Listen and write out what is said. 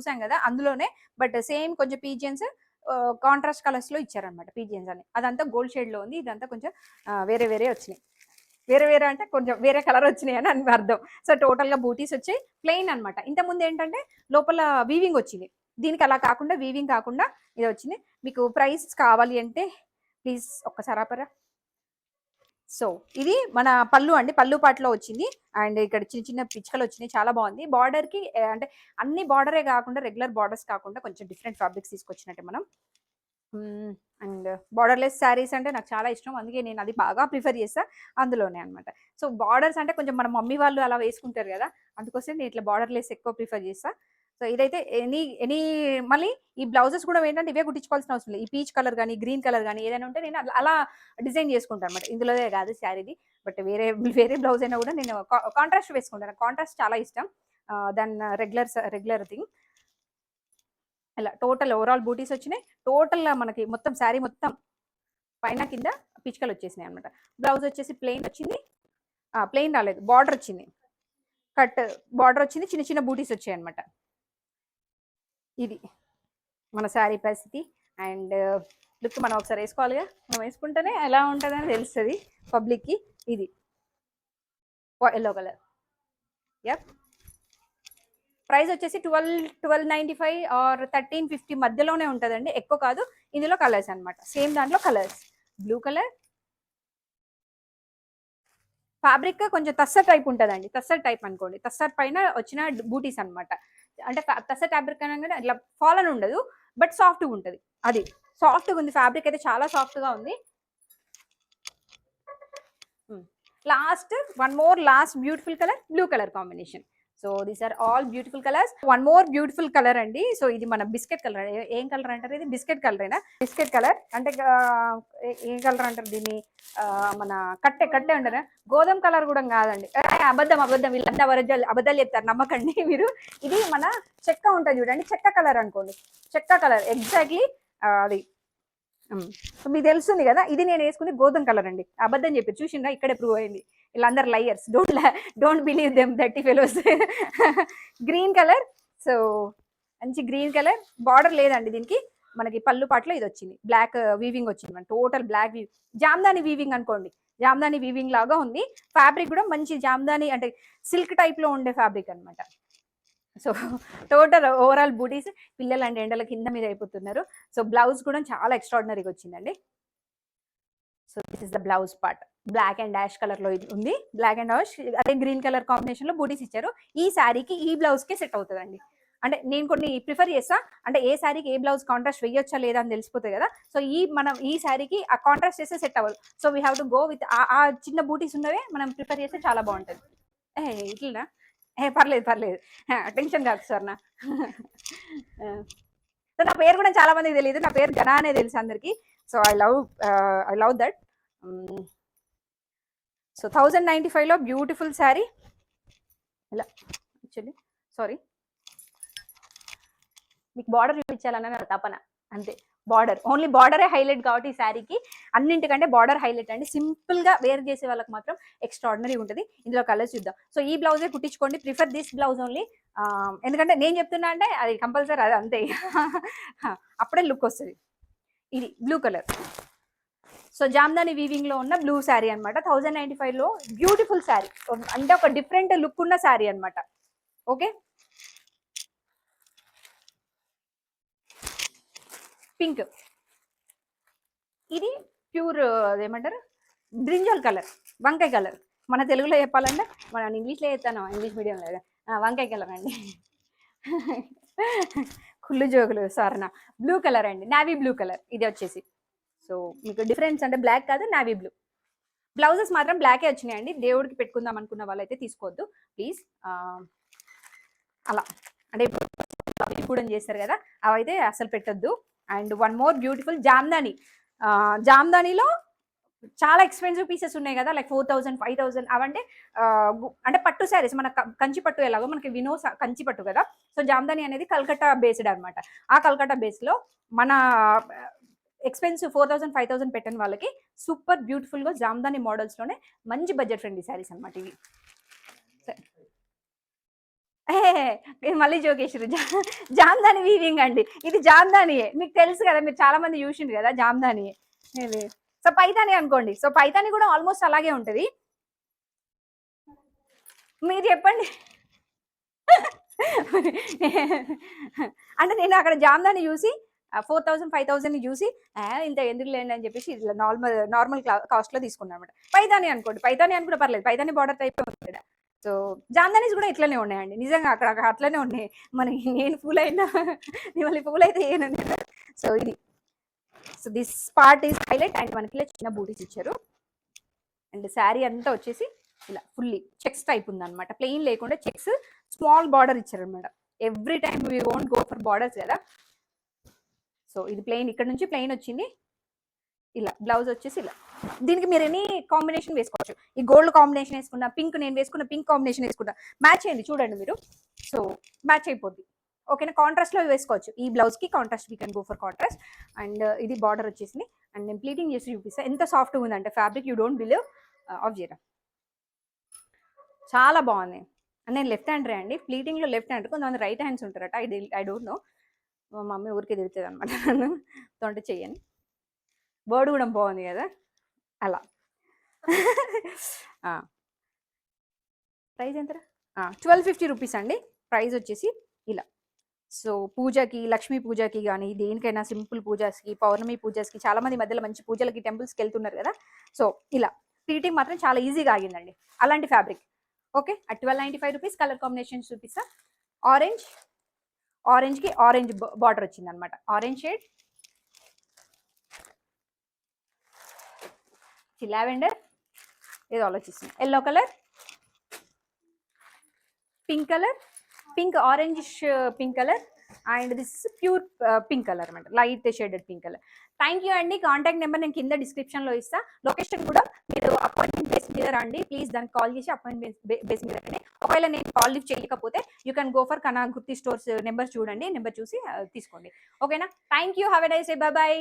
చూసాం కదా అందులోనే, బట్ సేమ్ కొంచెం పీజియన్స్ కాంట్రాస్ట్ కలర్స్ లో ఇచ్చారనమాట. పీజియన్స్ అని అదంతా గోల్డ్ షేడ్ లో ఉంది, ఇదంతా కొంచెం వేరే వేరే వచ్చినాయి. వేరే వేరే అంటే కొంచెం వేరే కలర్ వచ్చినాయి అని అర్థం. సో టోటల్ గా బూటీస్ వచ్చాయి, ప్లెయిన్ అనమాట. ఇంత ముందు ఏంటంటే లోపల వీవింగ్ వచ్చింది, దీనికి అలా కాకుండా వీవింగ్ కాకుండా ఇది వచ్చింది. మీకు ప్రైస్ కావాలి అంటే ప్లీజ్ ఒక్కసారి ఆపరా. సో ఇది మన పళ్ళు అండి, పళ్ళు పాటలో వచ్చింది. అండ్ ఇక్కడ చిన్న చిన్న పిచ్చుకలు వచ్చినాయి, చాలా బాగుంది. బార్డర్ కి అంటే అన్ని బార్డరే కాకుండా రెగ్యులర్ బార్డర్స్ కాకుండా కొంచెం డిఫరెంట్ ఫ్యాబ్రిక్స్ తీసుకొచ్చినట్టే మనం. అండ్ బార్డర్లెస్ శారీస్ అంటే నాకు చాలా ఇష్టం, అందుకే నేను అది బాగా ప్రిఫర్ చేస్తా అందులోనే అనమాట. సో బార్డర్స్ అంటే కొంచెం మన మమ్మీ వాళ్ళు అలా వేసుకుంటారు కదా, అందుకోసం నేను ఇట్లా బార్డర్లెస్ ఎక్కువ ప్రిఫర్ చేస్తా. సో ఇదైతే ఎనీ మళ్ళీ ఈ బ్లౌజెస్ కూడా ఏంటంటే ఇవే కుట్టించుకోవాల్సిన అవసరం లేదు. ఈ పీచ్ కలర్ కానీ గ్రీన్ కలర్ కానీ ఏదైనా ఉంటే నేను అలా డిజైన్ చేసుకుంటాను అనమాట. ఇందులోదే కాదు శారీది, బట్ వేరే వేరే బ్లౌజ్ అయినా కూడా నేను కాంట్రాస్ట్ వేసుకుంటాను. కాంట్రాస్ట్ చాలా ఇష్టం దాని రెగ్యులర్ థింగ్. ఇలా టోటల్ ఓవరాల్ బూటీస్ వచ్చినాయి. టోటల్ మనకి మొత్తం శారీ మొత్తం పైన కింద పిచ్కలు వచ్చేసినాయి అనమాట. బ్లౌజ్ వచ్చేసి ప్లెయిన్ వచ్చింది, ప్లెయిన్ రాలేదు, బార్డర్ వచ్చింది, కట్ బార్డర్ వచ్చింది, చిన్న చిన్న బూటీస్ వచ్చాయి అనమాట. ఇది మన శారీ పరిస్థితి. అండ్ లుక్ మనం ఒకసారి వేసుకోవాలిగా, మనం వేసుకుంటేనే ఎలా ఉంటుందని తెలుస్తుంది పబ్లిక్కి. ఇది ఎల్లో కలర్. యప్, ప్రైస్ వచ్చేసి 1295 ఆర్ 1350 మధ్యలోనే ఉంటుందండి, ఎక్కువ కాదు. ఇందులో కలర్స్ అనమాట, సేమ్ దాంట్లో కలర్స్. బ్లూ కలర్ ఫ్యాబ్రిక్ కొంచెం తస్సర్ టైప్ ఉంటుందండి, తస్సర్ టైప్ అనుకోండి, తస్సర్ పైన వచ్చిన బూటీస్ అనమాట. అంటే తస్సర్ ఫ్యాబ్రిక్ అనగానే ఇట్లా ఫాల్ అని ఉండదు, బట్ సాఫ్ట్గా ఉంటుంది. అది సాఫ్ట్గా ఉంది, ఫ్యాబ్రిక్ అయితే చాలా సాఫ్ట్గా ఉంది. Last one more last beautiful colour, blue colour combination. So these are all beautiful colours. One more beautiful colour అండి. సో ఇది మన బిస్కెట్ కలర్. ఏం కలర్ అంటారు ఇది? బిస్కెట్ కలరేనా? బిస్కెట్ కలర్ అంటే ఏం కలర్ అంటారు దీన్ని? మన కట్టె అంటారా? గోధుమ కలర్ కూడా కాదండి, అబద్ధం వీళ్ళంతా అబద్ధాలు చెప్తారు, నమ్మకండి మీరు. ఇది మన చెక్క ఉంటుంది చూడండి, చెక్క కలర్ అనుకోండి, చెక్క కలర్ ఎగ్జాక్ట్లీ అది. సో మీకు తెలుస్తుంది కదా, ఇది నేను వేసుకుని గోధుమ కలర్ అండి. అబద్ధం చెప్పి చూసిందా, ఇక్కడే ప్రూవ్ అయింది. వీళ్ళందరు లయర్స్, డోంట్ బిలీవ్ దెమ్, దట్టి ఫెలోస్. Green colour. సో మంచి గ్రీన్ కలర్. బార్డర్ లేదండి దీనికి, మనకి పళ్ళు పాటలో ఇది వచ్చింది, బ్లాక్ వీవింగ్ వచ్చింది, మన టోటల్ బ్లాక్ జామ్దాని వీవింగ్ అనుకోండి, జామ్దాని వీవింగ్ లాగా ఉంది. ఫ్యాబ్రిక్ కూడా మంచి జామ్దాని అంటే సిల్క్ టైప్ లో ఉండే ఫ్యాబ్రిక్ అనమాట. సో టోటల్ ఓవరాల్ బూటీస్. పిల్లలు అంటే ఎండల కింద మీద అయిపోతున్నారు. సో బ్లౌజ్ కూడా చాలా ఎక్స్ట్రాడినరీగా వచ్చిందండి. So this is the blouse part. Black and dash colour లో ఇది ఉంది, బ్లాక్ అండ్ డాష్ అదే గ్రీన్ కలర్ కాంబినేషన్ లో బూటీస్ ఇచ్చారు. ఈ శారీకి ఈ బ్లౌజ్ కి సెట్ అవుతుందండి. అంటే నేను కొన్ని ప్రిఫర్ చేస్తా, అంటే ఏ శారీకి ఏ బ్లౌజ్ కాంట్రాస్ట్ వేయొచ్చా లేదా అని తెలిసిపోతుంది కదా. సో మనం ఈ శారీకి ఆ కాంట్రాస్ట్ చేస్తే సెట్ అవ్వదు. So we have to go with ఆ చిన్న బూటీస్ ఉన్నవే మనం ప్రిఫర్ చేస్తే చాలా బాగుంటుంది. ఇట్లనా? పర్లేదు, టెన్షన్ కాదు సార్ నా. సో నా పేరు కూడా చాలా మందికి తెలియదు, నా పేరు జనా అనే తెలుసు అందరికి. So I love that. So 1095 లో బ్యూటిఫుల్ శారీ. ఇలా యాక్చువల్లీ సారీ, మీకు బార్డర్ చూపించాలన్న నా తపన, అంతే. బార్డర్, ఓన్లీ బార్డరే హైలైట్ కాబట్టి ఈ శారీకి అన్నింటికంటే బార్డర్ హైలైట్ అండి. సింపుల్ గా వేర్ చేసే వాళ్ళకి మాత్రం ఎక్స్ట్రాడినరీ ఉంటుంది. ఇందులో కలర్స్ చూద్దాం. సో ఈ బ్లౌజే కుట్టించుకోండి, ప్రిఫర్ దిస్ బ్లౌజ్ ఓన్లీ. ఎందుకంటే నేను చెప్తున్నా అంటే అది కంపల్సరీ, అది అంతే. అప్పుడే లుక్ వస్తుంది. ఇది blue colour. So Jamdani weaving లో ఉన్న బ్లూ శారీ అనమాట. 1095 లో బ్యూటిఫుల్ శారీ, అంటే ఒక డిఫరెంట్ లుక్ ఉన్న శారీ అనమాట. Okay, pink. ఇది ప్యూర్ అదేమంటారు, బ్రింజల్ కలర్, వంకాయ కలర్. మన తెలుగులో చెప్పాలంటే, మనం ఇంగ్లీష్లో చెప్తాను, ఇంగ్లీష్ మీడియం లేదా, వంకాయ కలర్ అండి. కుళ్ళు జోగులు సారణ. బ్లూ కలర్ అండి, నావీ బ్లూ కలర్ ఇది వచ్చేసి. సో మీకు డిఫరెన్స్ అంటే బ్లాక్ కాదు, నావీ బ్లూ. బ్లౌజెస్ మాత్రం బ్లాకే వచ్చినాయండి. దేవుడికి పెట్టుకుందాం అనుకున్న వాళ్ళైతే తీసుకోవద్దు ప్లీజ్. అలా అంటే కూడా చేస్తారు కదా, అవైతే అసలు పెట్టద్దు. And one more beautiful Jamdani. జామ్దానిలో చాలా ఎక్స్పెన్సివ్ పీసెస్ ఉన్నాయి కదా, లైక్ 4000 5000 అవంటే అంటే పట్టు శారీస్, మన కంచి పట్టు ఎలాగో మనకి వినో కంచి పట్టు కదా. సో జామ్దాని అనేది కల్కట్టా బేస్డ్ అనమాట. ఆ కల్కట్టా బేస్ లో మన ఎక్స్పెన్సివ్ 4000 5000 పెట్టిన వాళ్ళకి సూపర్ బ్యూటిఫుల్ గా జామ్దాని మోడల్స్ లోనే మంచి బడ్జెట్ ఫ్రెండ్లీ శారీస్ అనమాట ఇవి. ఇది మళ్ళీ జోకేశ్వరి జామ్దాని వీవింగ్ అండి. ఇది జామ్దానియే. మీకు తెలుసు కదా, మీరు చాలా మంది చూసిండ్రు కదా జామ్దానియే ఇది. సో పైతాని అనుకోండి. సో పైతాని కూడా ఆల్మోస్ట్ అలాగే ఉంటది. మీరు చెప్పండి. అంటే నేను అక్కడ జామ్దాని చూసి 4000 5000 చూసి ఇంత ఎందుకు లేండి అని చెప్పేసి ఇట్లా నార్మల్ కాస్ట్ లో తీసుకున్నాను అనమాట. పైతాని అనుకోండి, పైతాని అని కూడా పర్లేదు, పైతాని బార్డర్ టైప్ ఉంటుంది. సో జామ్దానీస్ కూడా ఇట్లనే ఉన్నాయండి నిజంగా, అక్కడ అక్కడ అట్లనే ఉన్నాయి. మనకి నేను ఫూల్ అయినా మిమ్మల్ని ఫూల్ అయితే ఏనండి. సో ఇది, so this part is highlight. And మనకి ఇలా చిన్న బూటీస్ ఇచ్చారు. అండ్ శారీ అంతా వచ్చేసి ఇలా ఫుల్లీ చెక్స్ టైప్ ఉందన్నమాట, ప్లెయిన్ లేకుండా చెక్స్ స్మాల్ బార్డర్ ఇచ్చారనమాట. Every time we won't go for borders కదా. సో ఇది ప్లెయిన్, ఇక్కడ నుంచి ప్లెయిన్ వచ్చింది. ఇలా బ్లౌజ్ వచ్చేసి ఇలా, దీనికి మీరు ఎనీ కాంబినేషన్ వేసుకోవచ్చు. ఈ గోల్డ్ కాంబినేషన్ వేసుకున్నా, పింక్ నేను వేసుకున్న పింక్ కాంబినేషన్ వేసుకున్నా, మ్యాచ్ అయింది చూడండి మీరు. సో మ్యాచ్ అయిపోద్ది. ఓకేనా, కాంట్రాస్ట్ లో వేసుకోవచ్చు. ఈ బ్లౌజ్ కి contrast, we can go for contrast. And ఇది బార్డర్ వచ్చేసింది. అండ్ నేను ప్లీటింగ్ చేసి చూపిస్తాను ఎంత సాఫ్ట్ ఉందంటే fabric, you don't believe. Of చేయరా, చాలా బాగుంది. నేను లెఫ్ట్ హ్యాండరే అండి, ప్లీటింగ్ లో లెఫ్ట్ హ్యాండ్, కొంతమంది రైట్ హ్యాండ్స్ ఉంటారట. I don't know. మా మమ్మీ ఊరికే తిరుగుతుంది అనమాట నన్ను తొంట చెయ్యని. వర్డ్ కూడా బాగుంది కదా అలా. ప్రైస్ ఎంతరా? 1250 రూపీస్ అండి ప్రైస్ వచ్చేసి ఇలా. సో పూజకి, లక్ష్మీ పూజకి కానీ దేనికైనా, సింపుల్ పూజస్కి, పౌర్ణమి పూజస్కి, చాలా మంది మధ్యలో మంచి పూజలకి టెంపుల్స్కి వెళ్తున్నారు కదా. సో ఇలా ఫిట్టింగ్ మాత్రం చాలా ఈజీగా ఆగిందండి, అలాంటి fabric. Okay, at 1295 rupees. Colour combination చూపిస్తా. ఆరెంజ్, ఆరెంజ్కి ఆరెంజ్ బార్డర్ వచ్చింది అనమాట, ఆరెంజ్ షేడ్, లావెండర్, ఏదో ఆలోచిస్తుంది, yellow colour, pink colour, pink orange pink colour, and this pure pink colour అనమాట, light shaded pink colour. Thank you అండి. Contact number నేను కింద డిస్క్రిప్షన్లో ఇస్తా. లొకేషన్ కూడా మీరు అపాయింట్మెంట్ బేస్ మీద రండి ప్లీజ్, దానికి కాల్ చేసి అపాయింట్మెంట్ బేస్ మీద రండి. ఒకవేళ నేను కాల్ లిఫ్ట్ చేయకపోతే యూ కెన్ గో ఫర్ కనా గుర్తి స్టోర్స్ నెంబర్ చూడండి, నెంబర్ చూసి తీసుకోండి. ఓకేనా, thank you, have a nice day, by by.